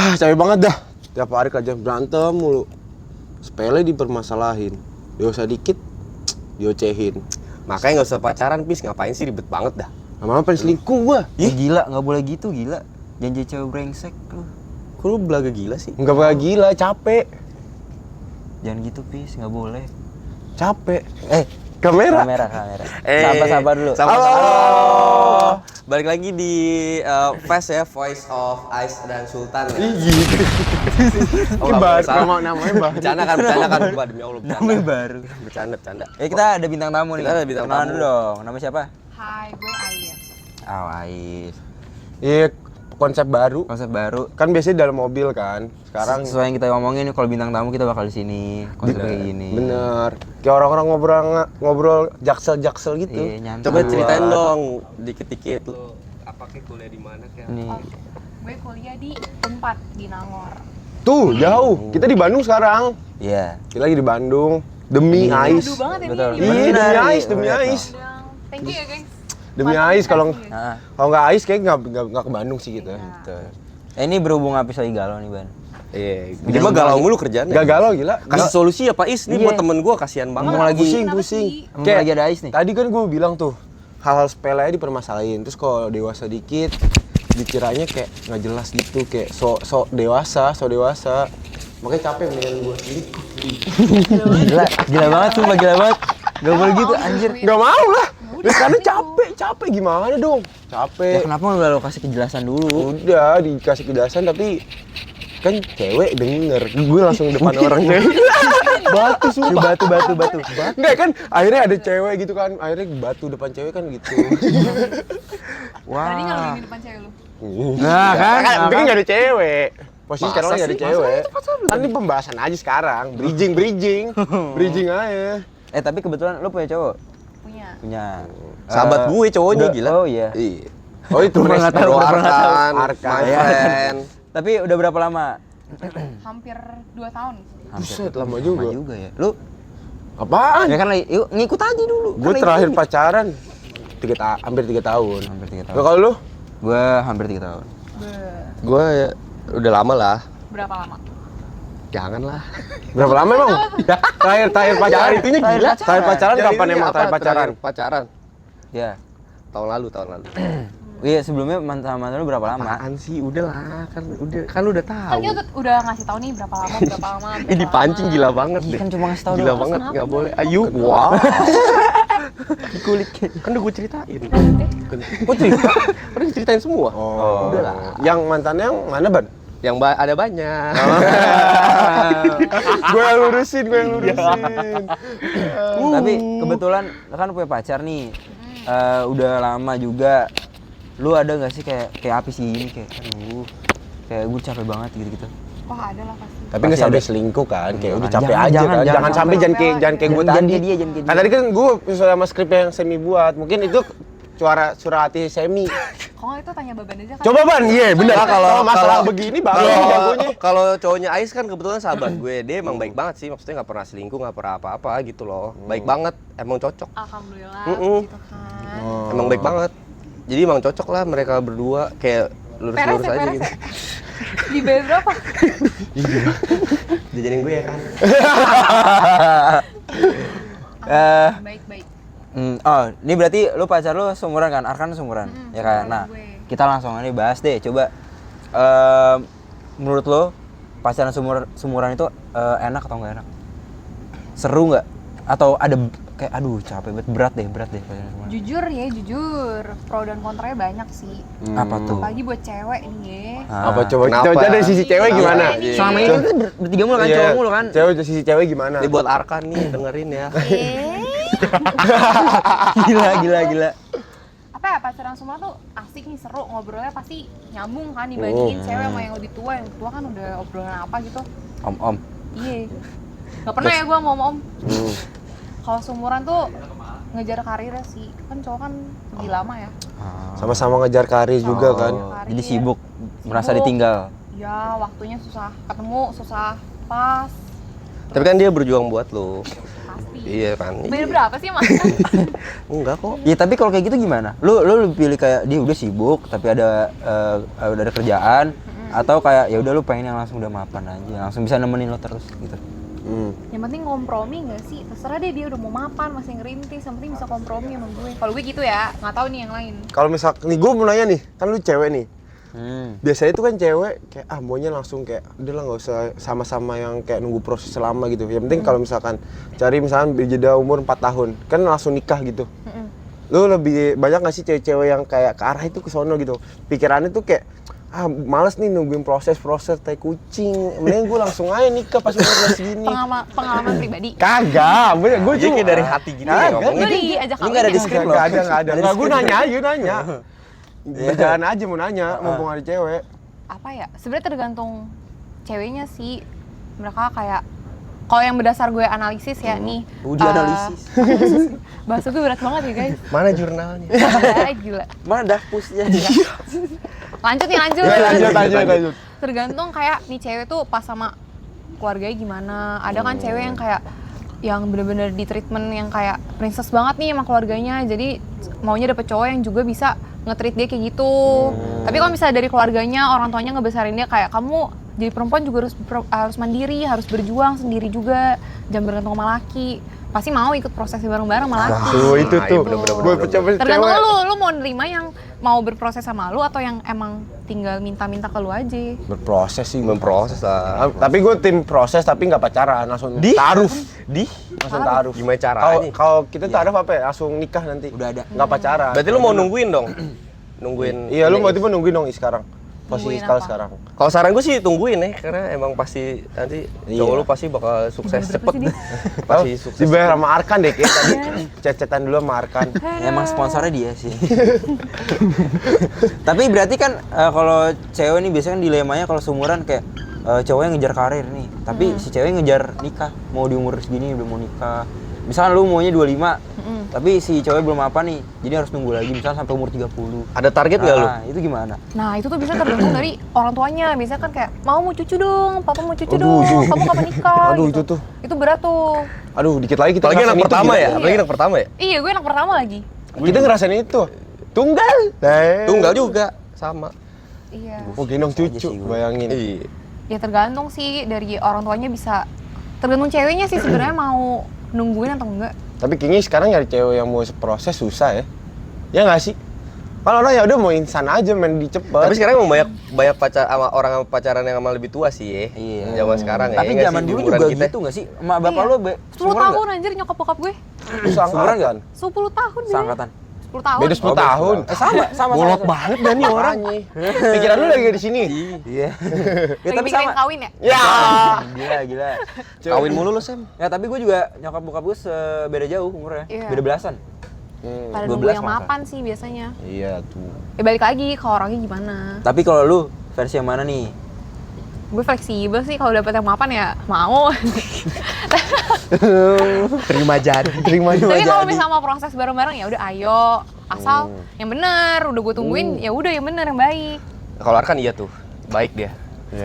Capek banget dah. Tiap hari kerja berantem mulu. Sepele dipermasalahin. Dosa dikit diocehin. Makanya nggak usah pacaran, Pis. Ngapain sih ribet banget dah. Lama-lama pengen selingkuh gua. Gila, nggak boleh gitu, gila. Janji cewek brengsek lu. Kok lu belaga gila sih? Enggak bakal gila, capek. Jangan gitu, Pis, nggak boleh. Capek. Kamera. Sabar dulu. Halo. Balik lagi di Fast ya, Voice of Ice dan Sultan ya. Gitu. Nggak Nama namanya baru. Bercanda kan, Mbak, demi Allah bercanda. Namanya baru. Bercanda. Kita ada bintang tamu nih. Kita ada bintang Kenalan tamu. dulu dong. Nama siapa? Hai, gue Ais. Ais. Iya, konsep baru. Konsep baru. Kan biasanya dalam mobil kan. Sekarang Sesuai yang kita ngomongin nih, kalau bintang tamu kita bakal di sini. Konsep kayak gini. bener. Kayak orang-orang ngobrol jaksel gitu. Iya, nyantai. Coba ceritain dong dikit-dikit lu. Apa kayak kuliah di mana kayak? Nih. Gue kuliah di Unpad di Nangor. Tuh, jauh. Kita di Bandung sekarang. Iya. Kita lagi di Bandung. Demi Ais. Aduh banget ini. Betul. di Iya, Bandung. demi Bener, Ais, iya, demi bener. Ais. Thank you ya, guys. Demi Mantap Ais kalau dikasih. Nah, nggak Ais kayak nggak ke Bandung sih kita. betul. Ini berhubung Apis lagi galau nih, Ban. Iya, dia mah galau mulu kerjaannya. Gak galau gila. Kasih solusi ya, Pak Is. Ini Iya. buat temen gua kasihan banget. Ngomong lagi. pusing. Kenapa sih? Emang Kayak lagi ada Ais nih. Tadi kan gue bilang tuh hal-hal sepele aja dipermasalahin. Terus kalau dewasa dikit dikiranya kayak nggak jelas gitu, kayak so dewasa. Makanya capek mendingan gue sendiri. Gila banget tuh, gila banget. Gak boleh gitu, anjir. Gak mau lah. Karena capek gimana dong? Ya Capek. kenapa nggak lo kasih kejelasan dulu? Udah dikasih kejelasan tapi kan cewek denger. Gue langsung depan orang cewek. Batu sumpah. Batu. Enggak kan akhirnya ada cewek gitu kan. Akhirnya batu depan cewek kan gitu. Tadi nggak Wah. di depan cewek lu. Nah, kan? Mungkin nggak ada cewek. Posisi Masa sekarang lagi ada sih? cewek. Kan ini pembahasan aja sekarang. Bridging aja. Tapi kebetulan lo punya cowok? Punya. Sahabat gue cowoknya udah- gila. Oh iya. Iya. Oh itu Udah nggak tahu, udah pernah tahu. Arkan. My friend. Tapi udah berapa lama? Hampir 2 tahun. Buset, lama juga. Lama juga ya. Lu Apaan? ya kan lagi, yuk ngikut aja dulu. Gue Kan terakhir lagi- pacaran hampir 3 tahun. hampir 3 tahun. Nah, kalau lu? Gua hampir 3 tahun. Gue udah lama lah. Berapa lama? Janganlah. Berapa lama emang? Terakhir pacaran. Itunya gila. Terakhir pacaran Jadi kapan ini emang apa? terakhir pacaran? Pacaran. Ya. Tahun lalu. Iya, sebelumnya mantan lu berapa lama? Apaan sih? Udah lah, kan udah Kan tahu. kita udah ngasih tahu nih berapa lama. Ini dipancing gila banget Iya deh. kan cuma ngasih tahu Gila doang. banget, Kenapa? nggak boleh. Ayo, wow. Kulik. Kan udah gue ceritain. Oh cerita? Udah ceritain semua. Oh. Udah lah. Yang mantannya yang mana, Ban? Yang ada banyak. Gue yang lurusin. Tapi kebetulan kan lu punya pacar nih. Udah lama juga. Lu ada nggak sih kayak Apis ini kayak aduh. Kayak gue capek banget gitu-gitu. Oh ada lah pasti. Tapi nggak Pasti sampai ada. selingkuh kan, kayak udah Jangan, capek aja jangan, kan. jangan Jangan sampai sampai. jangan kayak gue Jangan tadi. kayak dia, jangan kayak Kan dia. tadi kan gue sesuai sama skrip yang semi buat. Mungkin itu suara hati semi. Kalau itu tanya Baban aja kan. Coba Ban, iya bener. Nah, Kalau masalah begini baru jagonya. Kalau cowoknya Ais kan kebetulan sahabat gue, dia emang baik banget sih, maksudnya nggak pernah selingkuh, nggak pernah apa-apa gitu loh, baik banget, emang cocok, Alhamdulillah Mm-mm. gitu kan. emang baik banget, jadi emang cocok lah mereka berdua, kayak lurus-lurus aja gitu. ya. Dibayar berapa? Dijajanin gue ya kan. Baik-baik. Oh, ini berarti lu pacar lu seumuran kan? Arkan seumuran, ya kan? seumuran Nah, gue. kita langsung aja bahas deh. Coba, menurut lo pacaran seumuran itu enak atau nggak enak? Seru nggak? Atau ada kayak aduh capek banget, berat deh pacaran seumuran. Jujur, pro dan kontranya banyak sih. Apa tuh? Apalagi buat cewek nih. Apa coba? Kenapa? Coba dari sisi cewek gimana? Iya. Selama ini kan bertiga mulu kan, Iya. cowok mulu kan? Cewek dari sisi cewek gimana? Ini buat Arkan nih, dengerin ya. Gila. Apa ya, pacaran semua tuh asik nih, seru, ngobrolnya pasti nyambung kan dibandingin cewek sama yang lebih tua. Yang tua kan udah obrolan apa gitu. Om. Iya. Gak pernah ya gua mau om. Kalau seumuran tuh ngejar karirnya sih. Kan cowok kan lebih lama ya. Sama-sama ngejar karir juga kan. Jadi sibuk, merasa Sibuk. ditinggal. Ya, waktunya susah ketemu, susah pas. Tapi kan dia berjuang buat lo. Pasti. Iya kan. Bayar berapa sih mas? Enggak kok. Ya tapi kalau kayak gitu gimana? Lu lebih pilih kayak dia udah sibuk tapi ada kerjaan Atau kayak ya udah lu pengen yang langsung udah mapan aja, langsung bisa nemenin lo terus gitu. Yang penting kompromi nggak sih? Terserah deh dia udah mau mapan, masih ngerintis, yang penting bisa kompromi sama gue. Kalau gue gitu ya, nggak tahu nih yang lain. Kalau misal nih gue mau nanya nih, kan lu cewek nih. Biasanya itu kan cewek kayak maunya langsung kayak udah lah nggak usah sama-sama yang kayak nunggu proses lama gitu. Yang penting kalau misalkan cari misalkan jeda umur 4 tahun kan langsung nikah gitu. Lu lebih banyak nggak sih cewek-cewek yang kayak ke arah itu ke sono gitu? Pikirannya tuh kayak males nih nungguin proses tai kucing. Mending gue langsung aja nikah pas umur segini. Pengalaman pribadi. Kagak, gue Dia cuma kayak dari hati gitu ya ngomongnya. Gue diajak Ini nggak ada kawin di ya? skrip loh. Nggak ada. Nggak, gue nanya aja, nanya. Berjalan aja mau nanya, mumpung ada cewek. Apa ya? Sebenarnya tergantung ceweknya sih. Mereka kayak kalau yang berdasar gue analisis ya nih. Udah analisis. Bahasa gue berat banget ya guys. Mana jurnalnya? Gila. Mana dafpusnya? Lanjut nih, lanjut. Lanjut. Tergantung kayak nih cewek tuh pas sama keluarganya gimana. Ada kan cewek yang kayak yang bener-bener di treatment yang kayak princess banget nih sama keluarganya. Jadi maunya dapet cowok yang juga bisa nge-treat dia kayak gitu. Tapi kalau misalnya dari keluarganya, orang tuanya ngebesarin dia kayak kamu jadi perempuan juga harus mandiri, harus berjuang sendiri juga, jangan bergantung sama laki. Pasti mau ikut prosesnya bareng-bareng sama laki. Tuh itu tuh. Gue pecah-pecah Tergantung cewek. lu mau nerima yang mau berproses sama lu atau yang emang tinggal minta-minta ke lu aja. Berproses sih. Memproses lah. Tapi gue tim proses tapi nggak pacaran, langsung taruh. Langsung taruh. Gimana caranya? Kalau kita taruh apa ya? Langsung nikah nanti. Udah ada. Nggak pacaran. Berarti lu mau nungguin dong? Nungguin. Iya, lu berarti mau nungguin dong sekarang. Posisi Nungguin kalau apa? sekarang. Kalau saran gue sih tungguin ya, karena emang pasti nanti cowok lu pasti bakal sukses cepet. Pasti sukses. Dibayar sama Arkan deh kayak tadi. Cecetan dulu sama Arkan. Emang sponsornya dia sih. Tapi berarti kan kalau cewek nih biasanya kan dilemanya kalau seumuran kayak cowoknya ngejar karir nih, tapi si cewek ngejar nikah, mau di umur segini udah mau nikah. Misalnya lu maunya 25, tapi si cowok belum apa nih, jadi harus nunggu lagi misalnya sampai umur 30. Ada target nggak lu? Nah, itu gimana? Nah itu tuh bisa tergantung dari orang tuanya. Biasanya kan kayak mau cucu dong, papa mau cucu Aduh, dong, itu. kamu kapan nikah? Aduh, gitu. itu tuh. Itu berat tuh. Aduh, dikit lagi kita Apalagi anak ngerasain itu, pertama gila. ya? Apalagi anak pertama ya? Iya gue anak pertama lagi. Kita ngerasain itu. Tunggal. Tunggal juga, sama. Iya. Oh, gendong Aja cucu, sih gue. bayangin. Iya. Ya tergantung sih dari orang tuanya bisa. Tergantung ceweknya sih sebenarnya mau nungguin atau enggak. Tapi kayaknya sekarang nyari cewek yang mau proses susah ya. Ya nggak sih? Kalau orang ya udah mau insan aja main di cepet. Tapi sekarang emang banyak orang pacaran yang emang lebih tua sih ya. Iya. Zaman sekarang ya. Tapi nggak zaman sih, dulu umuran juga kita. gitu nggak sih? Emak bapak Iya. lu 10 tahun anjir nyokap bokap gue. Seumuran kan? 10 tahun beda. Seangkatan. 10 tahun. Beda 10 tahun. Sama. Bolot banget dah nih orang. Pikiran lu lagi di sini. Iya. Ya Lagi tapi mikirin sama. kawin ya? Ya. Gila. Kawin mulu lu, Sam. Ya tapi gue juga nyokap bokap gue beda jauh umurnya. Iya. Beda belasan. Pada 12 nunggu yang malah. mapan sih biasanya. Iya tuh. Ya balik lagi ke orangnya gimana. Tapi kalau lu versi yang mana nih? Gue fleksibel sih kalau dapet yang mapan ya mau. Terima jadi. Tapi kalau misalnya mau proses bareng-bareng ya udah ayo. Asal yang bener, udah gue tungguin ya udah yang bener yang baik. Kalau Arkan iya tuh, baik dia.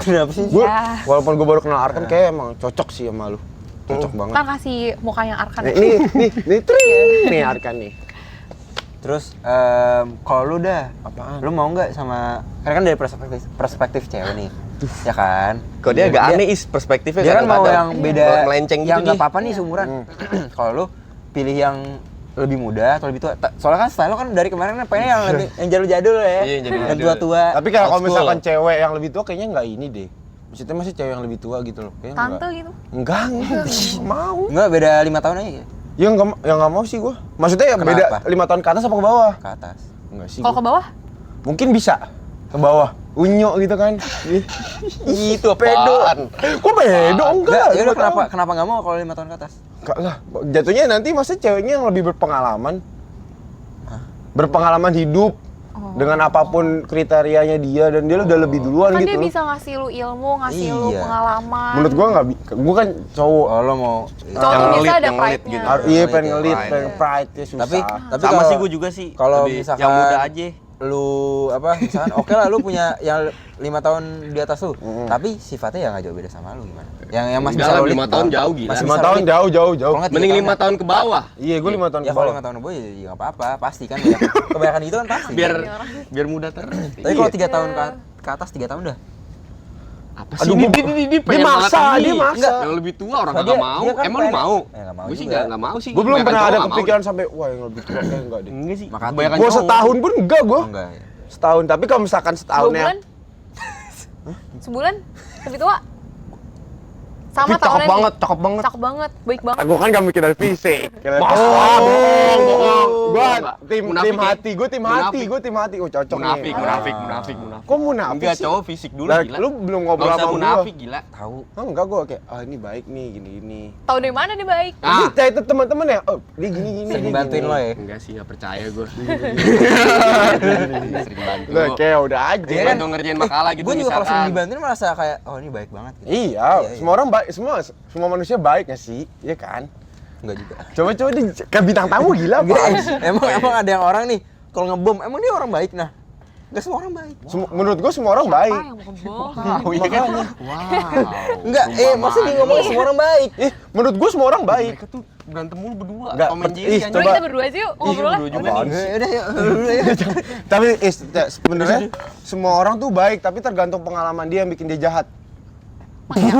Kenapa sih? Gue Ya. walaupun gue baru kenal Arkan kayak emang cocok sih sama lu. Cocok banget. Kan kasih mukanya Arkan. Nih, tring. Nih Arkan nih. Terus kalau lu dah, Apaan? lu mau nggak sama? Karena kan dari perspektif cewek nih, ya kan? Kok dia agak aneh perspektifnya Dia kan mau kadang-kadang. yang beda, melenceng gitu yang nggak nih. apa-apa nih seumuran. Kalau lu pilih yang lebih muda atau lebih tua? Soalnya kan style lo kan dari kemarin pengen yang lebih yang jadul-jadul ya, Iya, yang yang jadul-jadul. tua-tua. Tapi kalau Old school. misalkan cewek yang lebih tua kayaknya nggak ini deh. Maksudnya masih cewek yang lebih tua gitu loh. Kayaknya Tante enggak. gitu. Enggak. Mau. Enggak, beda 5 tahun aja Ya enggak mau sih gua. Maksudnya ya Kenapa? beda 5 tahun ke atas apa ke bawah? ke atas. Enggak sih. Kalau ke gua. bawah? Mungkin bisa ke bawah. Unyu gitu kan. Itu Pedo. apaan? Kok pedo? Enggak. Ya udah 5 tahun. kenapa nggak mau kalau 5 tahun ke atas? Enggak lah. Jatuhnya nanti masa ceweknya yang lebih berpengalaman. Berpengalaman hidup. Dengan apapun kriterianya dia dan dia udah lebih duluan Kan gitu. dia bisa ngasih lu ilmu, ngasih lu Iya. pengalaman. Menurut gua enggak gua kan cowok. Oh, lo mau Cowok Yang tuh ngelit, biasa ada yang ngelit pride-nya. gitu. Iya, Pride, pengen ya, ngelit, pride. pengen pride ya susah. tapi Sama kalau- sih gue juga sih. kalau Lebih misalkan yang muda aja. lu misalkan oke lah lu punya yang 5 tahun di atas lu, tapi sifatnya ya nggak jauh beda sama lu gimana? Yang masih Dalam bisa lu 5 tahun jauh gila. Masih 5 bisa tahun lead. jauh. Kalau nggak, Mending 3 5 tahun ke bawah. Iya, gua 5 tahun Ya ke kalau bawah. 5 tahun ke bawah ya nggak apa-apa, pasti kan kebanyakan itu kan pasti. Biar muda terus. Tapi kalau 3 tahun ke atas 3 tahun dah Apa sih ini dia pengen banget maksa, ini. dia maksa. Yang lebih tua orang Soalnya kagak dia- mau. dia kan Emang lu pengen- mau? nggak mau Gue sih juga. nggak mau sih. Gue belum Kebanyakan pernah cowok ada nggak mau kepikiran sampai wah yang lebih tua kayak enggak deh. deh. Enggak sih. Makanya. Kebanyakan Gue cowok. setahun pun enggak gue. Enggak ya. Setahun, tapi kalau misalkan 2 setahunnya bulan? Sebulan? Lebih tua? Sama Tapi cakep tahunnya nih. banget, cakep banget. Cakep banget, baik banget. gue kan gak mikir dari fisik. Bohong. Gue tim Munafik ya? hati, gue tim hati, Munafik. gue tim hati. Oh cocok Munafik, nih. munafik. Kok munafik Enggak, sih? cowok fisik dulu Lah, gila. lu belum ngobrol Nggak usah sama munafik gua. gila. Tahu. Oh, enggak, gue kayak, ini baik nih, gini. Tahu dari mana dia baik? Ini Ah, itu teman-teman ya, oh dia gini. Sering dia bantuin gini. lo ya. enggak sih, enggak percaya gue. Sering bantu. Lah kayak udah aja. Dia bantu ngerjain makalah gitu Gue juga kalau sering misalkan. dibantuin merasa kayak oh ini baik banget gitu. Iya, semua orang baik, semua manusia baik nggak sih? Iya kan? Enggak juga. Coba di kayak bintang tamu gila, Enggak, Pak. emang ada yang orang nih kalau ngebom emang dia orang baik nah. Enggak semua orang baik. Menurut gue semua orang Siapa baik. yang mau kebohong? Oh iya kan? Wow. Enggak, maksudnya dia ngomong semua orang baik. Menurut gue semua orang baik. Mereka tuh berantem mulu berdua. Enggak, Tom and Jerry ih, kan. Coba Coba. kita berdua aja yuk ngobrolnya. berdua juga Udah. nih. Udah yuk. Tapi sebenarnya semua orang tuh baik, tapi tergantung pengalaman dia yang bikin dia jahat. Itu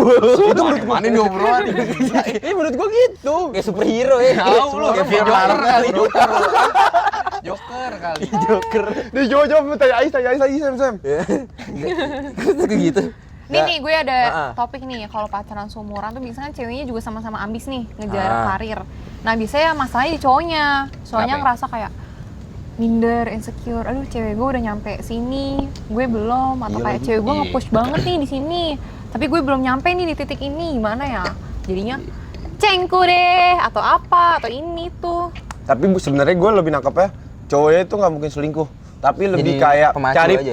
menurut mana nih obrolan? Ini menurut gue gitu. Kayak superhero ya. Tahu lu kayak film Joker Joker kali, Joker. Joker kali. Joker. Nih jawab tanya Ais lagi Sam. Terus kayak gitu. Nih gue ada Ah. topik nih, kalau pacaran seumuran tuh biasanya ceweknya juga sama-sama ambis nih, ngejar Ah. karir. Nah biasanya masalahnya di cowoknya, soalnya Kenapa ya? ngerasa kayak minder, insecure, aduh cewek gue udah nyampe sini, gue belum, atau kayak cewek gue Iya. nge-push banget nih di sini, tapi gue belum nyampe nih di titik ini, gimana ya? Jadinya cengku deh, atau apa, atau ini tuh. Tapi sebenarnya gue lebih nangkepnya cowoknya itu nggak mungkin selingkuh, tapi lebih Jadi kayak pemacu cari aja ya?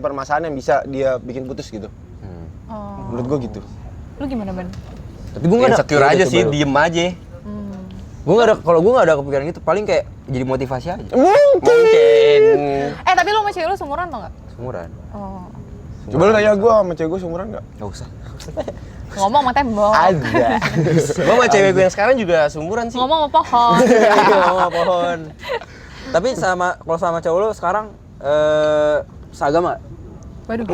permasalahan yang bisa dia bikin putus gitu. Oh. Menurut gue gitu. Lu gimana Ban? Tapi gue enggak Insecure aja sih, diem aja. Gue enggak ada kalau gue enggak ada kepikiran gitu, paling kayak jadi motivasi aja. Mungkin. Tapi lu sama cewek lu seumuran tau nggak? Seumuran. Oh. Coba lu tanya gue sama cewek gue seumuran nggak? Enggak usah. Ngomong sama tembok, Ada. Gua sama cewek gue yang sekarang juga seumuran sih. ngomong sama pohon. Ngomong pohon. Tapi kalau sama cowok lu sekarang seagama? Waduh.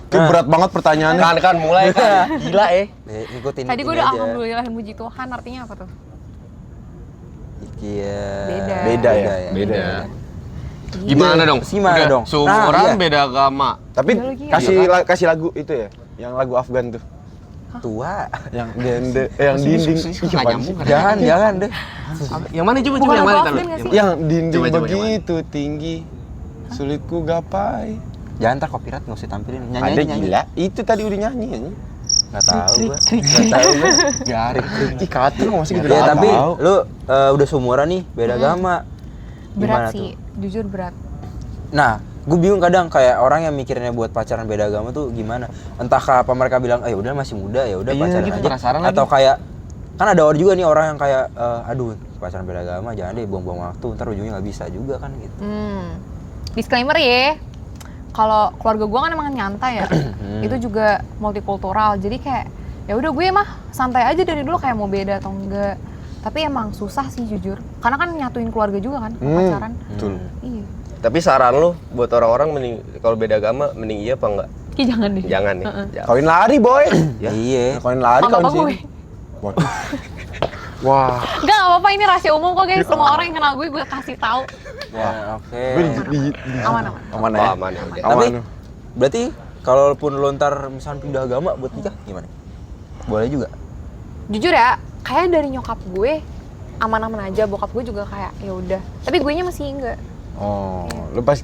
Kayak berat banget pertanyaannya. Kan mulai kan. Gila Ngikutin Tadi gue ini udah aja. alhamdulillah muji Tuhan, artinya apa tuh? Iya. Beda. Beda. Gimana dong? Gimana Udah dong? Seumuran Nah, iya. beda agama. Tapi Iya lagi. kasih lagu itu ya, yang lagu Afgan tuh. Tua. Yang dende, yang dinding. Nggak nyambung kan? Jangan deh. Yang mana coba Bukan yang lagu mana Afgan Tan? nggak sih? Yang dinding Coba, yang mana? begitu tinggi, sulit ku gapai. Jangan ntar copyright nggak usah tampilin. Nyanyi Ada aja, nyanyi. gila, itu tadi udah nyanyi ya. Nggak tahu gua. Nggak tahu gua. Garing. Ih kata kok masih gitu. Ya tapi lu udah seumuran nih, beda agama. Berat Gimana sih, jujur berat. Nah, gue bingung kadang kayak orang yang mikirnya buat pacaran beda agama tuh gimana? Entah apa mereka bilang, ya udah masih muda, ya udah Iya, pacaran gitu, aja. penasaran Atau lagi. kayak kan ada juga nih orang yang kayak, aduh pacaran beda agama jangan deh buang-buang waktu, ntar ujungnya nggak bisa juga kan gitu. Disclaimer ya, kalau keluarga gue kan emang nyantai ya, itu juga multikultural. Jadi kayak ya udah gue mah santai aja dari dulu kayak mau beda atau enggak. Tapi emang susah sih jujur, karena kan nyatuin keluarga juga kan pacaran. Betul. Iya. Tapi saran lu buat orang-orang mending kalau beda agama mending iya apa enggak? Ki jangan deh. Jangan nih. Jangan. Kawin lari boy. Iya. Kawin lari Sama kawin bapak gue. sini. Waduh. Wah. Enggak apa-apa, ini rahasia umum kok guys. Semua orang yang kenal gue kasih tahu. Ya, oke. Gue Aman. aman Oh, ya. aman ya udah. Tapi Aman. berarti kalaupun lu ntar misalnya pindah agama buat nikah gimana? Boleh juga. Jujur ya, kayak dari nyokap gue aman-aman aja, bokap gue juga kayak ya udah. Tapi gue nya masih enggak. Oh, lu pas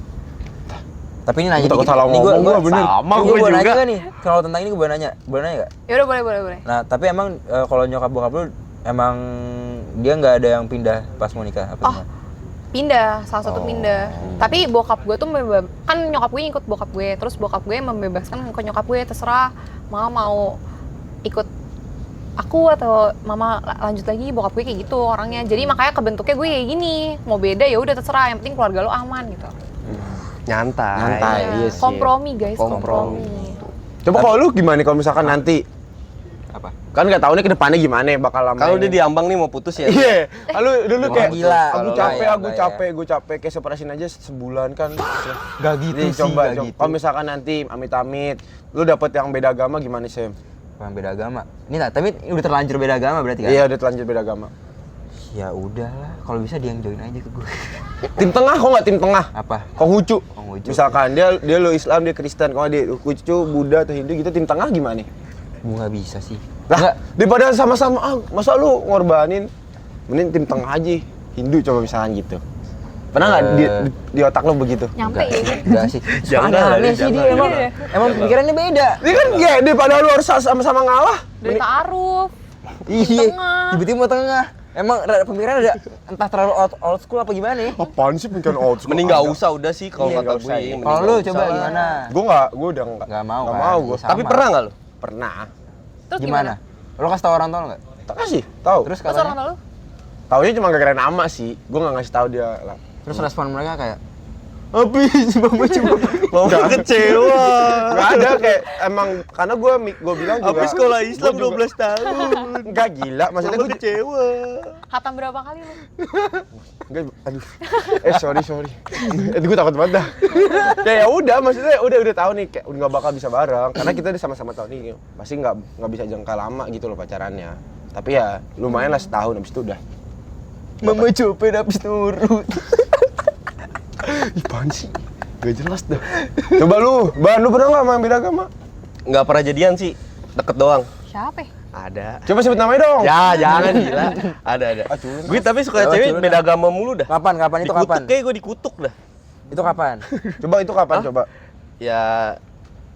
Tapi ini nanya Gua takut dikit. salah Ini ngomong, gua bener. Sama Gue gue boleh nanya juga. nggak nih? Kalau tentang ini gue boleh nanya nggak? Ya udah boleh. Nah, tapi emang kalau nyokap bokap lu emang dia nggak ada yang pindah pas mau nikah apa Oh, gimana? pindah, salah satu pindah. Tapi bokap gue tuh kan nyokap gue ikut bokap gue, terus bokap gue membebaskan ke nyokap gue terserah mama mau ikut aku atau mama lanjut lagi. Bokap gue kayak gitu orangnya. Jadi makanya kebentuknya gue kayak gini. Mau beda ya udah terserah, yang penting keluarga lo aman gitu. Nyantai. iya sih. Kompromi guys, Kompromi. kompromi. Coba kalau lu gimana nih kalau misalkan nanti Apa? Kan nggak tahu nih kedepannya gimana bakal lama. Kalau ini. dia diambang nih mau putus ya. Iya, lalu dulu Wah, kayak gila. aku Kalau capek, nggak aku ya. capek, gue capek kayak separasin aja sebulan kan. Gak gitu Nih, sih, coba. gak gitu. Kalau misalkan nanti amit-amit, lu dapet yang beda agama gimana sih? Orang beda agama. Ini lah, tapi udah terlanjur beda agama berarti kan? Iya, udah telanjur beda agama. Ya udahlah, kalau bisa dia yang join aja ke gue. Tim tengah kok nggak tim tengah? Apa? Konghucu. Konghucu. Misalkan dia lu Islam, dia Kristen, kalau dia Konghucu, Buddha atau Hindu gitu tim tengah gimana? Gue nggak bisa sih. Lah, daripada sama-sama masa lu ngorbanin? Mending tim tengah aja. Hindu coba misalkan gitu. Pernah nggak di otak lu begitu? Nyampe ya kan? Enggak sih. Jangan lah, aneh sih dia emang. Iya. Emang pikirannya beda. Ini kan kayak daripada lu harus sama-sama ngalah. Dari ta'aruf. Iya. tengah. Tiba-tiba mau tengah. Emang pemikiran ada entah terlalu old school apa gimana ya? Apaan sih pikiran old school? Mending nggak Ada. usah udah sih kalau Iya, kata nggak gue. usah, mending iya. Kalau nggak lu usah coba lah. gimana? Gue udah nggak. Nggak mau Nggak kan? mau gue. Sama. Tapi pernah nggak lu? Pernah. Terus Gimana? Lo kasih tau orang tua nggak? Tak kasih, tahu. Terus Terus orang katanya? tua lu? Taunya cuma gara-gara nama sih. Gue nggak ngasih tahu dia lah. Terus respon mereka kayak Habis, Mama cuma Mama kecewa. Nggak ada kayak emang karena gue bilang juga. Habis sekolah Islam gua juga- 12 tahun. Enggak gila, maksudnya Mama gue kecewa. Hatam berapa kali lu? enggak, aduh. Sorry. Itu gue takut banget dah. Kayak ya udah, maksudnya udah tahu nih kayak udah nggak bakal bisa bareng karena kita udah sama-sama tahu nih pasti nggak bisa jangka lama gitu loh pacarannya. Tapi ya lumayan lah setahun habis itu udah. Mama copet habis nurut. Ih, apaan sih? Gak jelas dah. Coba lu pernah nggak sama yang beda agama? Nggak pernah jadian sih. Deket doang. Siapa ya? Ada. Coba sebut namanya dong. Ya, jangan gila. Ada. Ah, culun. Gue tapi suka Oh, cewek culun beda dah. agama mulu dah. Kapan itu Dikutuk kapan? kayak gue dikutuk dah. Itu kapan? Coba itu kapan Hah? coba? Ya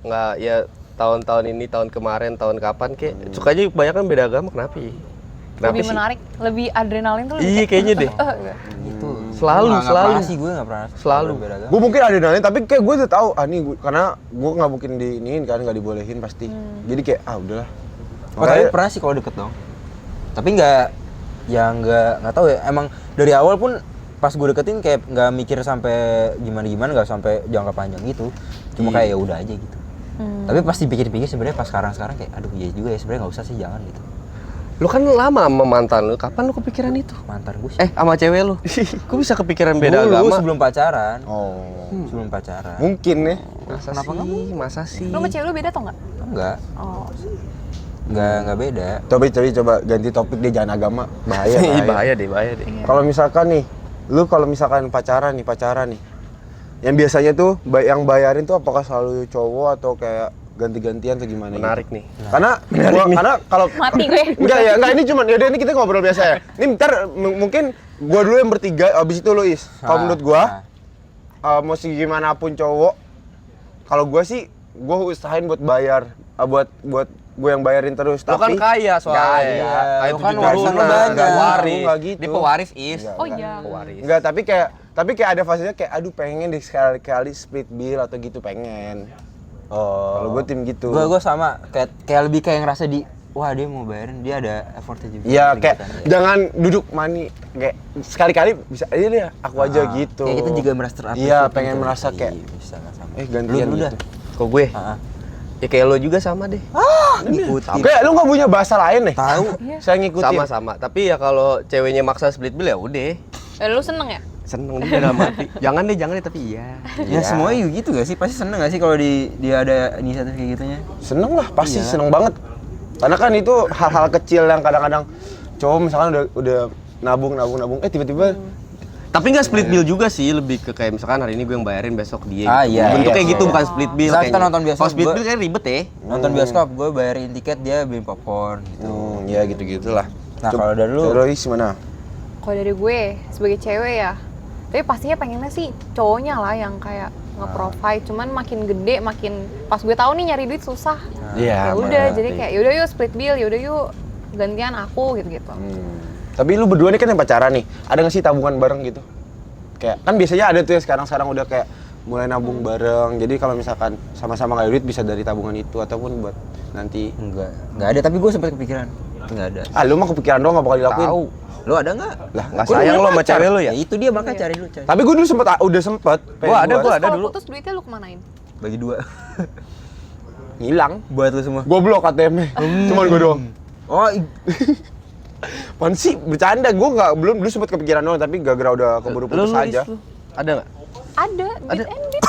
nggak ya tahun-tahun ini, tahun kemarin, tahun kapan kayak sukanya kebanyakan beda agama kenapa ya? Kenapa Lebih sih? menarik, lebih adrenalin tuh lebih Iya kayak- kayaknya deh. Itu. Selalu, Nggak selalu. pernah sih gue nggak pernah. Selalu. Beda agama. Gue mungkin adrenalin tapi kayak gue udah tahu nih karena gue nggak mungkin diiniin kan nggak dibolehin pasti. Jadi kayak udahlah. Oh, tapi pernah sih kalau deket dong. Tapi nggak tahu ya. Emang dari awal pun pas gue deketin kayak nggak mikir sampai gimana nggak sampai jangka panjang gitu. Cuma kayak ya udah aja gitu. Tapi pas dipikir-pikir sebenarnya pas sekarang kayak aduh iya juga ya sebenarnya nggak usah sih jangan gitu. Lu kan lama sama mantan lu, kapan lu kepikiran itu? Mantan gue sih. Sama cewek lu? Kok bisa kepikiran beda Dulu, agama? sebelum pacaran. Oh. Sebelum pacaran. Mungkin nih. Masa Kenapa sih? nggak Masa sih? Lu sama cewek lu beda atau enggak? Enggak. Oh. Nggak beda. Coba ganti topik deh jangan agama. Bahaya. Ih, bahaya. bahaya deh. Kalau misalkan nih, lu kalau misalkan pacaran nih. Yang biasanya tuh yang bayarin tuh apakah selalu cowok atau kayak ganti-gantian atau gimana? Menarik gitu? nih. Karena kalau Mati gue. enggak ini cuman yaudah ini kita ngobrol biasa ya. Ini ntar mungkin gua dulu yang bertiga abis itu lu Is. Kalau menurut gua mau gimana pun cowok, kalau gua sih gua usahain buat bayar buat gue yang bayarin terus. Lu kan kaya soalnya. Nggak, Kayak lu kan 7 warisan lu turunan, banyak. nggak waris. Nggak gitu. Dia pewaris is. Nggak. Oh iya. Pewaris. Enggak, tapi kayak ada fasenya kayak aduh pengen deh sekali-kali split bill atau gitu pengen. Kalau gue tim gitu. Gue sama kayak lebih kayak ngerasa wah dia mau bayarin, dia ada effortnya juga. Iya, gitu kayak kan, ya. jangan duduk money kayak sekali-kali bisa aja deh aku aja gitu. Kayak kita juga merasa terapresiasi. Iya, pengen merasa kayak bisa nggak sama. gantian Lu gitu. dah. Kok gue? Heeh. Ya kayak lo juga sama deh. Ngikutin. Kayak lu nggak punya bahasa lain deh. Tahu. Saya ngikutin. Sama-sama. Tapi ya kalau ceweknya maksa split bill ya udah. Lu seneng ya? Seneng dia dalam hati. Jangan deh tapi iya. Ya semuanya juga gitu gak sih? Pasti seneng gak sih kalau dia ada inisiatif kayak gitunya? Seneng lah, pasti Iya. seneng banget. Karena kan itu hal-hal kecil yang kadang-kadang cowok misalkan udah nabung, tiba-tiba Tapi nggak split bill juga sih, lebih ke kayak misalkan hari ini gue yang bayarin, besok dia. Ah, iya, Bentuk iya, kayak iya. gitu bukan split bill. Misal kita kayaknya. nonton bioskop, Kalau split gua- bill kayak ribet ya. Nonton bioskop, gue bayarin tiket, dia beliin popcorn gitu. ya gitu-gitulah. Nah, kalau dari lu? Terus gimana? Kalau dari gue sebagai cewek ya, tapi pastinya pengennya sih cowoknya lah yang kayak nge-provide. Cuman makin gede, makin pas gue tahu nih nyari duit susah. Iya. Ya udah, jadi kayak yaudah yuk split bill, yaudah yuk gantian aku gitu-gitu. Tapi lu berdua nih kan yang pacaran nih, ada nggak sih tabungan bareng gitu? Kayak kan biasanya ada tuh ya sekarang udah kayak mulai nabung bareng. Jadi kalau misalkan sama-sama nggak ada duit bisa dari tabungan itu ataupun buat nanti. Enggak ada, tapi gue sempet kepikiran. Enggak ada. Ah, lu mah kepikiran doang nggak bakal dilakuin. Tahu. Lu ada nggak? Lah, Nggak Gua sayang udah lo sama pacar. cewek lo ya? Ya itu dia makanya cari dulu, cari. Tapi gue dulu udah sempet. Gua ada Terus kalau dulu. putus duitnya lu kemanain? Bagi dua. Hilang. Buat lu semua. Goblok ATM-nya. Cuman gue doang. Oh, Apaan sih? Bercanda, gue belum dulu sempet kepikiran doang, tapi gara-gara udah keburu putus aja. Ada nggak? Ada, Beat and Beat.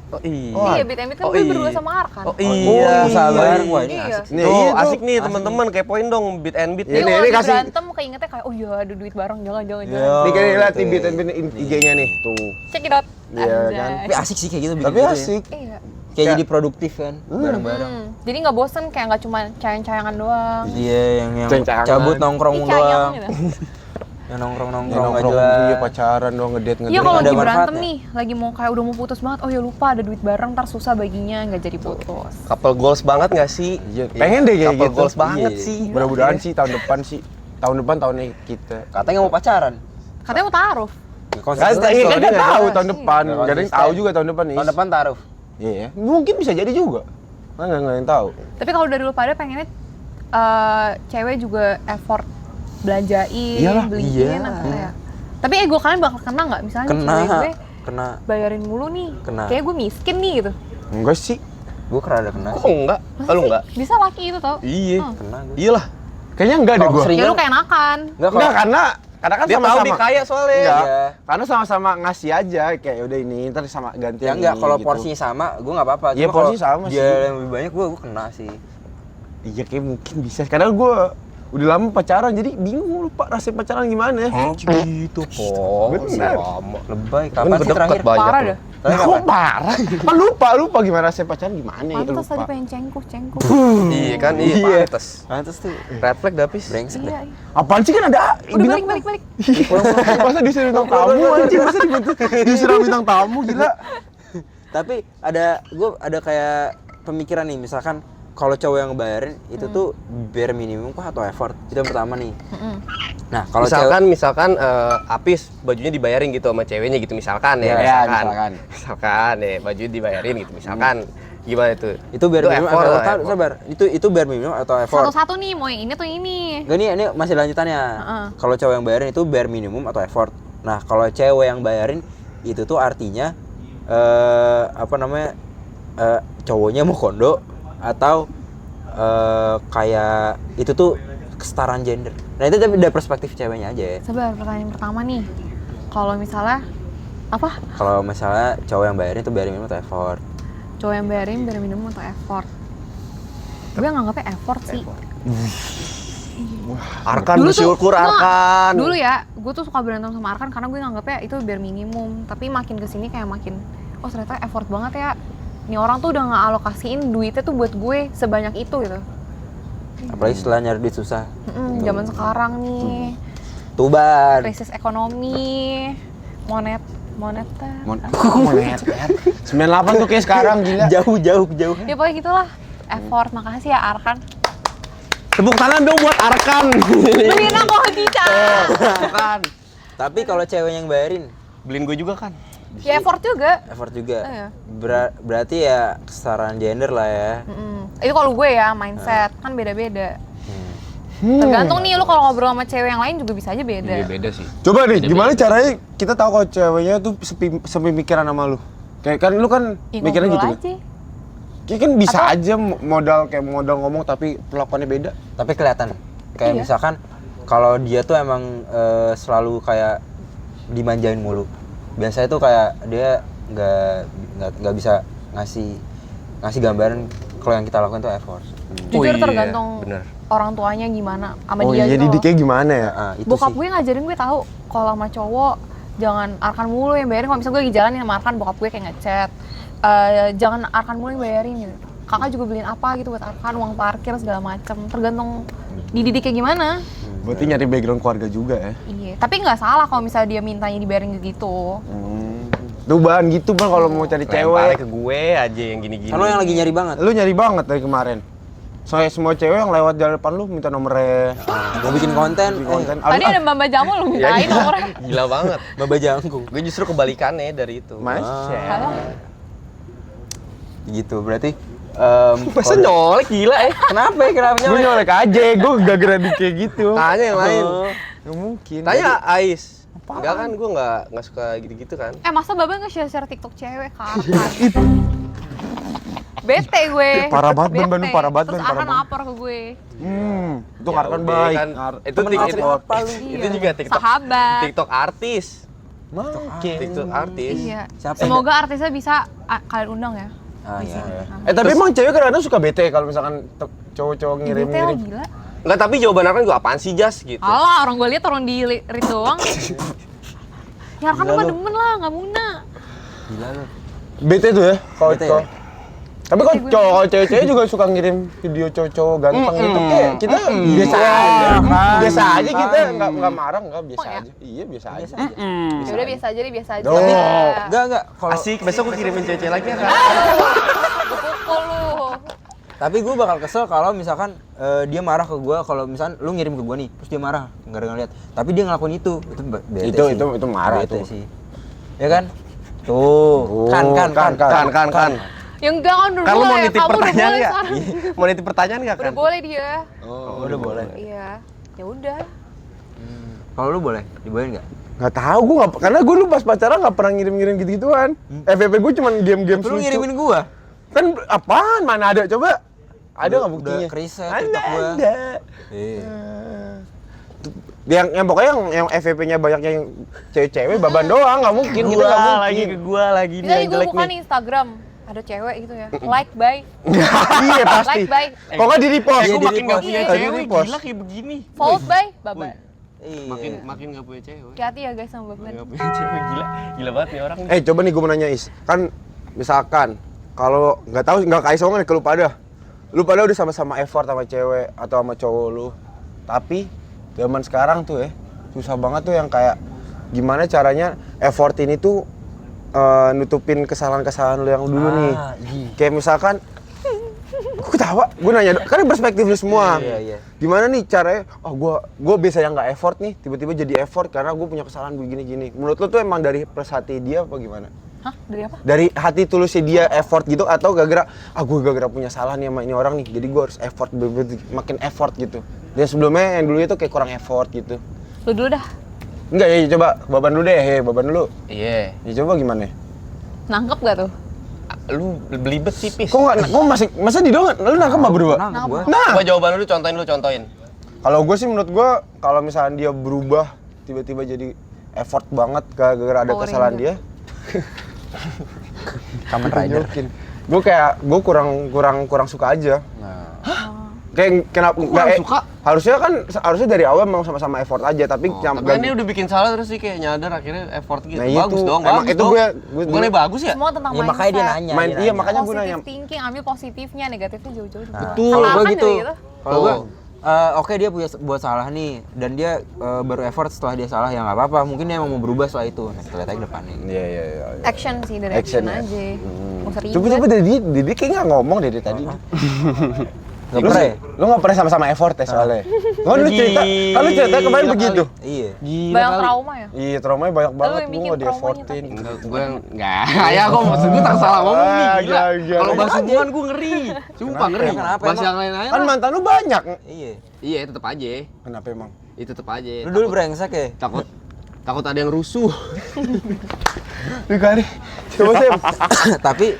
Oh iya. Iya, Beat and Beat kan gue berdua sama Arkan. Oh iya. usaha bareng. Wah, ini Iya. asik. Nih, Tuh, iya tuh. asik nih teman-teman, kepoin dong Beat and Beat. Jadi Ini kalau lagi kasih- berantem keingetnya kayak, oh iya ada duit bareng, jangan. Nih kalian lihat nih Beat and Beat IG-nya nih, tuh. Check it out. Iya, kan? Tapi asik sih kayak gitu bikin Tapi gitu ya. asik. Iya. Kayak jadi produktif kan, bareng-bareng. Jadi nggak bosen, kayak nggak cuma cayang-cayangan doang. Iya, yang Ceng-cengan. cabut nongkrong Ih, doang. cayang gitu. Yang nongkrong Nongkrong, nggak iya jelas. pacaran dong, ngedate. Iya kalau ada lagi berantem manfaatnya. nih, lagi mau kayak udah mau putus banget, oh ya lupa ada duit bareng, ntar susah baginya, nggak jadi putus. Couple goals banget nggak sih? Iya, pengen deh kayak Couple gitu. goals banget Iya. sih. Mudah-mudahan sih tahun depan sih. Tahun depan tahunnya kita. Katanya nggak mau pacaran. Katanya mau taruh. Ya, Kan konsisten. iya kan soalnya nggak nggak tahu jelas. tahun depan. Nggak Gak ada yang konsisten. tahu juga tahun depan nih. Tahun depan taruh. Iya ya. Mungkin bisa jadi juga. Kan nggak ada yang tahu. Tapi kalau dari lu pada pengennya cewek juga effort belanjain, Iyalah, beliin iya. apa ya? Tapi ego kalian bakal kena nggak? Misalnya nih, Kena. cewek gue Kena. bayarin mulu nih, Kena. kayak gue miskin nih gitu. Enggak sih. Gue rada kena Kok sih. enggak? Masa Lu sih? enggak? Bisa laki itu tau? Iya. Kena gue. Iyalah. Kayaknya enggak deh Kalau gua. sering- Ya lu kayak enakan. Enggak Enggak karena kan Dia tahu sama-sama. dia kaya soalnya. Enggak. Iya. Karena sama-sama ngasih aja kayak udah ini ntar sama ganti Ya yang enggak, ini, kalau gitu. porsinya sama, gue nggak apa-apa. Iya, Cuma kalau porsi sama dia sih. yang lebih banyak, gue kena sih. Iya kayak mungkin bisa. Karena gua udah lama pacaran jadi bingung lupa rasanya pacaran gimana. Gitu kok. Bener. Lama. Lebay. Kan Kapan sih deket terakhir? banyak Parah lu. dah. Terakhir Nah, kok kapan? parah? Kan lupa gimana rasanya pacaran gimana ya Pantas lupa. tadi pengen cengkuh. Iya kan, iya Iya. pantes. Pantes tuh. Red flag dapis. Brengsek deh. Iya, iya. Apaan sih kan ada Udah balik. Masa disuruh bintang tamu anjing, masa disuruh bintang tamu gila. Tapi gue ada kayak pemikiran nih, misalkan kalau cowok yang ngebayarin itu tuh bare minimum kah atau effort? Itu yang pertama nih. Nah, kalau Misalkan Apis bajunya dibayarin gitu sama ceweknya gitu misalkan ya. Ya, misalkan. Misalkan ya bajunya dibayarin gitu misalkan. Gimana itu? itu bare minimum effort atau lah, effort? effort. Sabar. Itu bare minimum atau effort? Satu-satu nih, mau yang ini atau yang ini. Enggak, ini masih lanjutannya. Kalau cowok yang bayarin itu bare minimum atau effort. Nah, kalau cewek yang bayarin itu tuh artinya cowoknya mau kondo atau kayak itu tuh kesetaraan gender. Nah, itu tapi dari perspektif ceweknya aja ya. Sabar, pertanyaan pertama nih. Kalau misalnya apa? Kalau misalnya cowok yang bayarin itu bare minimum atau effort. Cowok yang bayarin biar minum atau effort? Gue nganggapnya effort sih. Arkan Dulu tuh, bersyukur nggak, Arkan. Dulu ya, gue tuh suka berantem sama Arkan karena gue nganggapnya itu biar minimum. Tapi makin kesini kayak makin, oh ternyata effort banget ya. Nih orang tuh udah ngealokasiin duitnya tuh buat gue sebanyak itu gitu. Apalagi setelah nyari duit susah. Zaman sekarang nih, Tuban. krisis ekonomi, moneter. Monet. 98 tuh kayak sekarang gila. Jauh. Ya pokoknya gitulah. Effort, makasih ya Arkan. Tepuk tangan dong buat Arkan. Beliin aku Hadija. Bukan. Tapi kalau cewek yang bayarin, Beliin gue juga kan. Ya effort juga. effort juga. Iya. Berarti ya kesetaraan gender lah ya. Itu kalau gue ya mindset kan beda-beda. Tergantung nih lu kalau ngobrol sama cewek yang lain juga bisa aja beda. Iya beda sih. Coba nih, gimana caranya kita tahu kalau ceweknya tuh sepemikiran sama lu? Kayak kan lu kan Ya, mikirnya gitu ngobrol kan? aja. Kayak kan bisa aja modal ngomong tapi perlakuannya beda. Tapi kelihatan. Kayak Iya. misalkan kalau dia tuh emang selalu kayak dimanjain mulu. Biasanya tuh kayak dia nggak bisa ngasih gambaran kalau yang kita lakukan tuh effort. Jujur Oh iya, tergantung bener. orang tuanya gimana sama Oh dia iya, gitu loh. didiknya gimana ya? Nah, itu Bokap sih. gue ngajarin gue tahu kalau sama cowok jangan Arkan mulu yang bayarin. Kalau misalnya gue lagi jalan nih sama Arkan, bokap gue kayak ngechat, jangan Arkan mulu yang bayarin gitu. Kakak juga beliin apa gitu buat Arkan, uang parkir segala macem. Tergantung dididiknya gimana. Berarti nyari background keluarga juga ya? Iya, tapi nggak salah kalau misalnya dia mintanya dibayarin gitu. Tuh bahan gitu bang kalau mau cari Lemparnya cewek. ke gue aja yang gini-gini. Kan lo yang lagi nyari banget. Lu nyari banget dari kemarin. Soalnya semua cewek yang lewat jalan depan lu minta nomornya. Mau bikin konten, Konten. Tadi ada Mbak Jamu lu mintain nomornya. Gila banget. Baba jangkung. Gue justru kebalikannya dari itu. Mas, Halo? Gitu, berarti Masa nyolek gila Kenapa gue nyolek? nyolek aja, gue gak geradi kayak gitu. Tanya yang lain. Gak mungkin. Tanya Ais. Enggak kan, gue nggak suka gitu-gitu kan. Masa Baba nge-share TikTok cewek ke Arkan? Bete gue. Parah banget, Bete. Ban, parah banget, Terus Ban, parah Arhan banget. lapor ke gue. Itu Arkan baik. Kan, itu Temen itu, apa itu juga TikTok. Sahabat. TikTok artis. Makin. TikTok artis. Iya. Siapa? Semoga artisnya bisa kalian undang ya. Ah, Di iya. sini. Tapi emang cewek kadang-kadang suka bete kalau misalkan cowok-cowok Bete lah ngirim-ngirim. gila. Enggak, tapi jawaban Arkan juga apaan sih, Jas gitu. Alah, orang gue lihat orang di read doang. Ya kan mah demen lah, nggak muna. Gila lu. Bete tuh ya kalau Bete cowok. ya? Tapi kalau cowok cewek-cewek juga suka ngirim video cowok-cowok ganteng gitu kayak kita biasa aja. Biasa aja kita enggak marah, enggak biasa Oh, ya? aja. Iya, biasa aja. Ya udah biasa aja deh, biasa aja. Duh. Enggak. Kalau Asik, besok gue kirimin cewek lagi ya kan. Gue pukul lu. tapi gue bakal kesel kalau misalkan dia marah ke gue kalau misalkan lu ngirim ke gue nih, terus dia marah, nggak ada ngeliat. Tapi dia ngelakuin itu bete sih. Itu marah Bete tuh. sih. Ya kan? Tuh, kan. Ya enggak kan udah Kan lu mau boleh, nitip kamu udah pertanyaan boleh nggak? sekarang. Mau nitip pertanyaan nggak kan? Udah boleh dia. Oh, udah boleh. Iya. Ya udah. Kalau lu boleh, dibolehin nggak? Nggak tahu gue nggak, karena gue lu pas pacaran nggak pernah ngirim-ngirim gitu-gituan. FVP gue cuman game-game Lu lucu. ngirimin gua? Kan apaan? Mana ada coba? Ada nggak Udah buktinya? kriset TikTok gua. Ada. Iya. Yang pokoknya yang FVP-nya banyak yang cewek-cewek baban doang, nggak mungkin kita nggak mungkin. gua lagi Bisa gue buka nih Instagram. Ada cewek gitu ya. Like by. Iya pasti. Like by. Kok nggak di repost? Aku makin nggak punya Iya, cewek, di-repost. gila kayak begini. Followed by baban. Iya. Makin nggak punya cewek. Hati-hati ya guys sama baban. Nggak punya cewek, gila banget nih orang nih. Coba nih gue mau nanya Is, kan misalkan kalau nggak tahu nggak kaisongan ke lu pada udah sama-sama effort sama cewek atau sama cowok lu, tapi zaman sekarang tuh susah banget tuh yang kayak gimana caranya effort ini tuh nutupin kesalahan-kesalahan lu yang dulu nih. Kayak misalkan gue ketawa, gue nanya, kan perspektif lu semua. Iya. Gimana nih caranya? Gue biasa yang nggak effort nih, tiba-tiba jadi effort karena gue punya kesalahan begini-gini. Menurut lu tuh emang dari plus hati dia apa gimana? Hah? Dari apa? Dari hati tulusnya dia effort gitu atau gara-gara gue gara-gara punya salah nih sama ini orang nih, jadi gue harus effort, makin effort gitu. Dan sebelumnya yang dulu itu kayak kurang effort gitu. Lu dulu dah. Enggak ya, coba baban dulu deh, baban dulu. Iya. Ya coba gimana? Nangkep gak tuh? Lu belibet sih, Pis. Kok masa di doang? Lu nangkep mah berdua? Nangkep gua. Nah, Coba jawaban lu contohin. kalau gue sih menurut gue kalau misalnya dia berubah tiba-tiba jadi effort banget gara-gara ada Power kesalahan Ranger. dia. Kamen Rider. Gue kurang suka aja. Kayak kenapa nggak suka? harusnya dari awal memang sama-sama effort aja tapi Tapi kan dia udah bikin salah terus sih kayak nyadar akhirnya effort gitu. Nah, Bagus itu. dong, Emang bagus itu dong. gue Bukannya bagus ya? Semua tentang Ya mindset. makanya dia nanya. iya makanya gue nanya. Positive thinking, ambil positifnya, negatifnya jauh-jauh. Betul, Sama gua Arhan gitu. juga gitu. Kalau gua oke dia buat salah nih dan dia baru effort setelah dia salah ya nggak apa-apa. Mungkin dia emang mau berubah setelah itu. Nah, kita lihat aja ke depannya. Iya. Action sih, dari Action action, ya. aja. Nggak usah Coba ribet. dari kayak nggak ngomong dari tadi. Nggak pernah ya? Lu nggak pernah sama-sama effort ya soalnya. Kan lu cerita kemarin begitu. Iya. Banyak trauma ya? Iya, traumanya banyak banget, yang gue bikin nggak traumanya di-effortin. Gue enggak. Ya kok maksud gue tak salah ngomong nih, gila. Gila. Kalau bahas hubungan gue ngeri. Sumpah ngeri. Kenapa Bahas emang? yang lain aja. Kan mantan lu banyak. Iya. Iya, tetep aja. Kenapa emang? Itu tetep aja. Lu dulu brengsek ya? Takut ada yang rusuh. Lu kali. Coba Sam. Tapi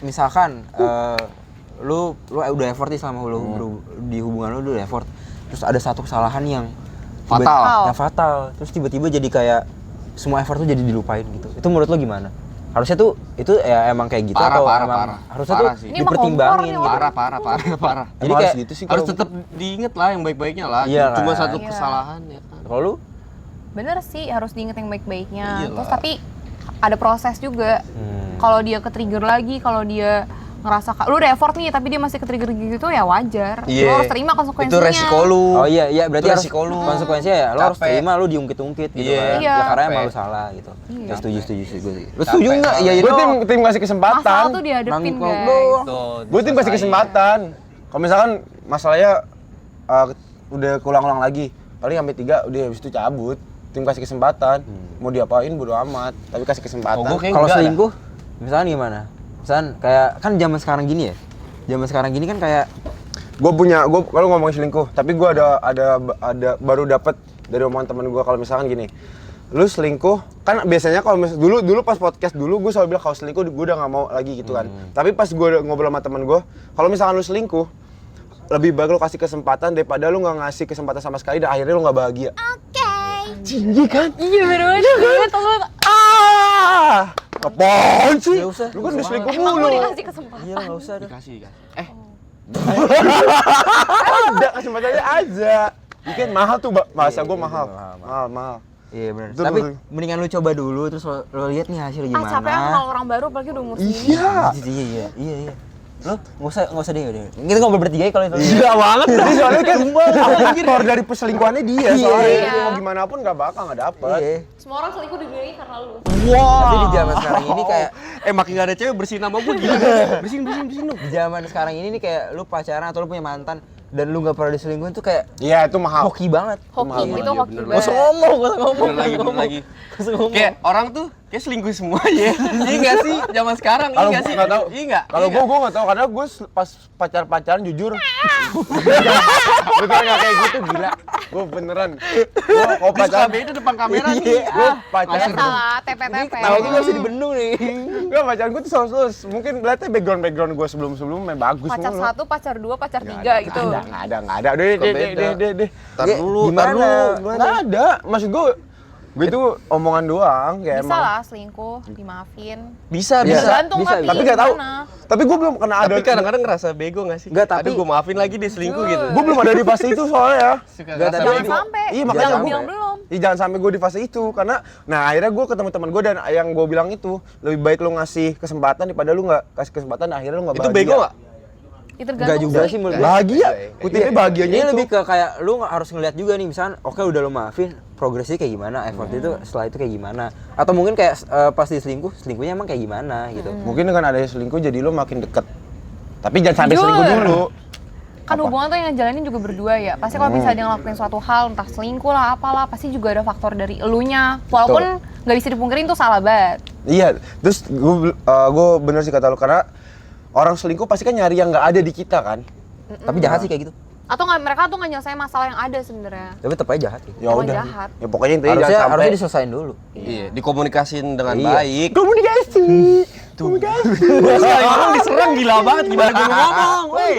misalkan lu udah effort nih sama lu di hubungan lu udah effort. Terus ada satu kesalahan yang Fatal. yang fatal. Terus tiba-tiba jadi kayak semua effort tuh jadi dilupain gitu. Itu menurut lu gimana? Harusnya tuh itu ya emang kayak gitu atau emang harusnya Parah tuh sih. Ini emang dipertimbangin kompor nih, gitu. Parah. Jadi Emang kayak harus gitu sih Harus kalau tetap diinget lah yang baik-baiknya lah. Iya Cuma kan? satu Iya. kesalahan ya kan. kalau lu Bener sih, harus diinget yang baik-baiknya. Iyalah. Terus tapi ada proses juga. Kalau dia ke-trigger lagi, kalau dia ngerasa lu udah effort nih tapi dia masih ke-trigger gitu ya wajar. Lu harus terima konsekuensinya. Itu resiko lu. Oh iya berarti Itu harus resiko lu. konsekuensinya ya lu harus Capek. terima lu diungkit-ungkit gitu Iya. kan. Iya. Ya karena emang Capek. lu salah gitu. Iya. Ya, setuju gue sih. Lu setuju enggak? Iya gue dong. tim kasih Masalah kesempatan. tuh dihadepin Nangkep guys. doang. Gue tim kasih kesempatan. Kalau misalkan masalahnya udah keulang-ulang lagi, paling sampai 3 udah habis itu cabut. Tim kasih kesempatan. Mau diapain bodo amat, tapi kasih kesempatan. Oh, gua kayak Kalau enggak selingkuh misalkan gimana? Misalkan kayak kan zaman sekarang gini ya. Zaman sekarang gini kan kayak gue kalau ngomongin selingkuh, tapi gue ada baru dapat dari omongan temen gue kalau misalkan gini, lu selingkuh kan biasanya kalau dulu pas podcast dulu gue selalu bilang kalau selingkuh gue udah nggak mau lagi gitu kan. Tapi pas gue ngobrol sama temen gue, kalau misalkan lu selingkuh lebih baik lu kasih kesempatan daripada lu nggak ngasih kesempatan sama sekali dan akhirnya lu nggak bahagia. Tinggi kan? Iya bener banget. Apaan sih? Nggak usah. Lu kan udah selingkuh Emang mulu. mau dikasih kesempatan? Iya nggak usah. Dikasih. Ada kesempatannya aja. Mungkin mahal tuh, bahasa gue mahal. Mahal. Iya benar. Betul, Tapi betul. mendingan lu coba dulu terus lo lihat nih hasilnya gimana. Capek kenal orang baru apalagi udah umur segini. Iya. Lo nggak usah deh. Kita ngobrol bertiga ya kalau itu. Iya banget. Jadi soalnya kan aktor dari perselingkuhannya dia soalnya. Iya. Dia mau gimana pun nggak bakal nggak dapet. Iya. Semua orang selingkuh di dunia ini karena lu. Tapi di zaman sekarang ini kayak Makin gak ada cewek bersihin nama gue gila. Bersihin lu. di zaman sekarang ini nih kayak lu pacaran atau lu punya mantan dan lu nggak pernah diselingkuhin tuh kayak Iya itu mahal. hoki banget. Hoki, itu Iya, hoki bener banget. Gak usah ngomong. Bener lagi. Gak ngomong. Kayak orang tuh kayak selingkuh semua ya. Iya nggak sih zaman sekarang? Iya Kalau nggak sih? nggak tahu. Iya nggak? Kalau gue nggak tahu karena gue pas pacaran jujur. Bener nggak kayak gitu gila. Gue beneran. Gue kalau pacaran beda depan kamera nih. gue Ada pacaran. salah, TP-TP. Tahu tuh masih dibendung nih. Gue pacaran gue tuh selalu mungkin berarti background gue sebelumnya bagus Pacar semua. 1, pacar 2, pacar 3 gitu. Nggak ada. Deh. Tar Iya, dulu. gimana? Nggak ada. Maksud gue itu omongan doang kayak Bisa emang. lah selingkuh, dimaafin. Bisa. Tergantung bisa, tapi Tapi nggak tahu. gimana. Tapi gue belum pernah ada. Tapi kadang-kadang ngerasa bego nggak sih? Nggak, tapi- Aduh gue maafin lagi dia selingkuh gitu. Gue belum ada di fase itu soalnya. Suka Nggak, ngerasa tapi- Jangan bego. sampai. Iya, makanya Jangan gua- bilang belum. Ih, jangan sampai gue di fase itu karena nah akhirnya gue ketemu teman gue dan yang gue bilang itu lebih baik lu ngasih kesempatan daripada lu nggak kasih kesempatan dan akhirnya lu nggak Itu bahagia. bego nggak? Itu tergantung Enggak juga sih menurut gue. Bahagia. Iya. Kutipnya bahagianya Ini itu. lebih ke kayak lu harus ngeliat juga nih misalnya oke udah lu maafin progresnya kayak gimana, effort itu setelah itu kayak gimana atau mungkin kayak pas selingkuhnya emang kayak gimana gitu. Mungkin dengan adanya selingkuh jadi lu makin deket. Tapi jangan sampai Jujur. selingkuh dulu. Kan hubungan tuh yang jalanin juga berdua ya. Pasti kalau bisa dia ngelakuin suatu hal, entah selingkuh lah, apalah, pasti juga ada faktor dari elunya. Walaupun nggak bisa dipungkirin tuh salah banget. Iya, terus gue bener sih kata lu karena orang selingkuh pasti kan nyari yang nggak ada di kita kan. Tapi jahat sih kayak gitu. Atau nggak, mereka tuh nggak nyelesain masalah yang ada sebenarnya. Tapi tetap aja jahat gitu. Ya Emang udah. jahat. Ya pokoknya intinya Harusnya jangan sampai harusnya diselesain dulu. Iya, dikomunikasiin dengan Iya. baik. komunikasi. Komunikasi. Orang diserang gila banget gimana gue mau ngomong. Woi.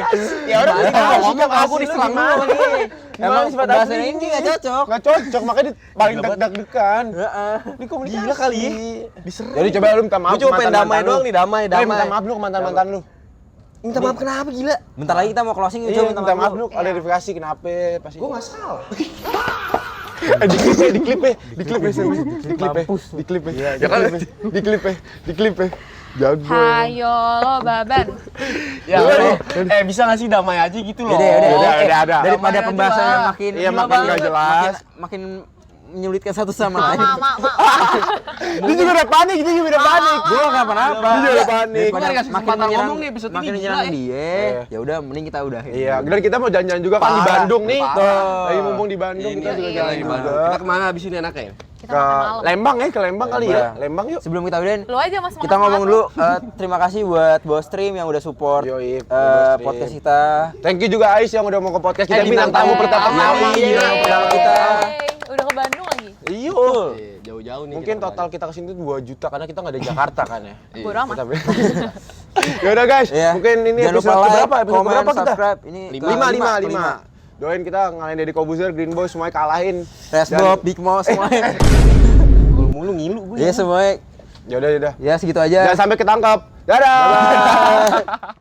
Ya udah Gimana kita ngomong sikap aku asli lu diserang gimana? dulu nih. Emang sifat pembahasan asli ini nggak cocok. Nggak cocok, makanya paling deg-degan. Ini komunikasi. Gila kali ya. Diserang. Jadi coba lu minta maaf. Gue cuma ke pengen mantan-mantan damai lu. doang nih, damai. Minta maaf lu ke mantan-mantan lu. Minta maaf kenapa gila? Bentar lagi kita mau closing Iya, minta maaf lu, Iya. klarifikasi kenapa pasti. Gue nggak salah. Di klip ya. Jago. Hayo lo baban. Ya udah. Bisa nggak sih damai aja gitu loh. Udah. Daripada Damai pembahasan aja yang lah. makin Iya, makin nggak jelas. makin menyulitkan satu sama lain. Mak. Dia juga udah panik. Gua nggak apa-apa. Dia juga udah panik. Gua nggak dikasih kesempatan ngomong nih episode ini, makin gila menyerang ya. dia. Ya udah mending kita udahin. Iya, dan kita mau jalan-jalan juga kan di Parah, Bandung nih. parah. Lagi mumpung di Bandung Ini kita juga iya, jalan di juga. Bandung. Kita kemana abis ini enaknya? Kita Ke makan malam. Lembang ya, ke Lembang kali ya. Iya. Lembang yuk. Sebelum kita udahin, Lu aja Mas. kita ngomong dulu. Terima kasih buat Bos Stream yang udah support Yoi, Bos Stream. podcast kita. Thank you juga Ais yang udah mau ke podcast kita bintang bintang tamu tamu. pertama. Iya, bintang pertama kita. Udah ke Bandung lagi. Iya. Jauh-jauh nih. Mungkin kita total kita kesini tuh 2 juta karena kita nggak ada Jakarta kan ya. Bodo amat. Ya udah guys, Iya. mungkin ini Jangan episode lupa like, berapa? Episode comment, berapa kita? subscribe. Ini Lima. Doain kita ngalahin Deddy Kobuzer, Green Boy semuanya kalahin. Resbob, Big Mo semuanya. mulu ngilu gue. Iya semuanya. Ya udah. Ya segitu aja. Jangan sampai ketangkap. Dadah.